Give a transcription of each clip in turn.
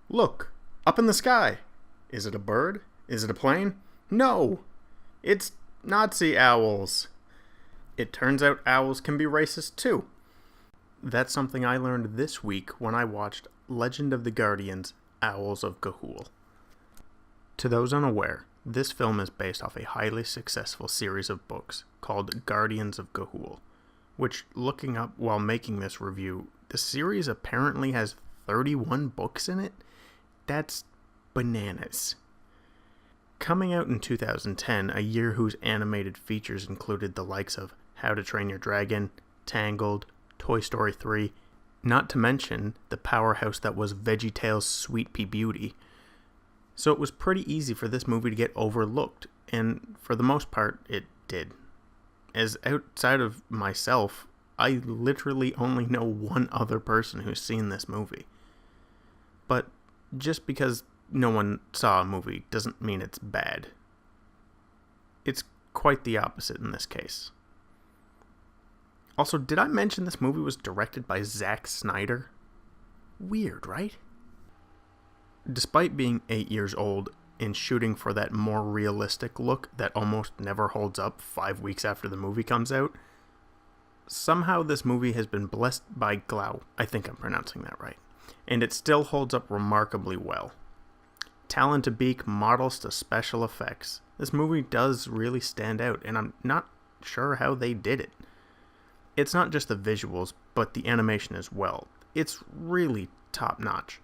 Look, up in the sky. Is it a bird? Is it a plane? No! It's Nazi owls. It turns out owls can be racist too. That's something I learned this week when I watched Legend of the Guardians: Owls of Ga'Hoole. To those unaware, this film is based off a highly successful series of books called Guardians of Ga'Hoole, which, looking up while making this review, the series apparently has 31 books in it? That's bananas. Coming out in 2010, a year whose animated features included the likes of How to Train Your Dragon, Tangled, Toy Story 3, not to mention the powerhouse that was VeggieTales' Sweet Pea Beauty. So it was pretty easy for this movie to get overlooked, and for the most part, it did. As outside of myself, I literally only know one other person who's seen this movie. But just because no one saw a movie doesn't mean it's bad. It's quite the opposite in this case. Also, did I mention this movie was directed by Zack Snyder? Weird, right? Despite being 8 years old and shooting for that more realistic look that almost never holds up 5 weeks after the movie comes out, somehow this movie has been blessed by Glau. I think I'm pronouncing that right. And it still holds up remarkably well. Talent to Beak models to special effects. This movie does really stand out, and I'm not sure how they did it. It's not just the visuals, but the animation as well. It's really top-notch.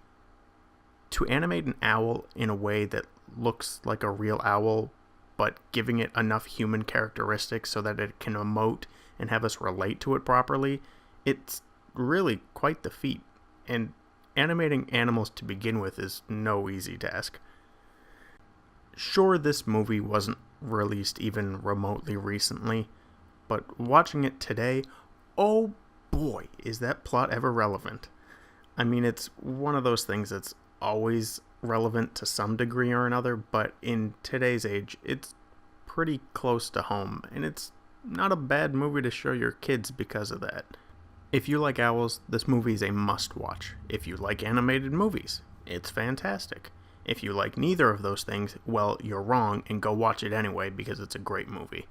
To animate an owl in a way that looks like a real owl, but giving it enough human characteristics so that it can emote and have us relate to it properly, it's really quite the feat. And animating animals to begin with is no easy task. Sure, this movie wasn't released even remotely recently, but watching it today, oh boy, is that plot ever relevant. I mean, it's one of those things that's always relevant to some degree or another, but in today's age, it's pretty close to home, and it's not a bad movie to show your kids because of that. If you like owls, this movie is a must-watch. If you like animated movies, it's fantastic. If you like neither of those things, well, you're wrong, and go watch it anyway because it's a great movie.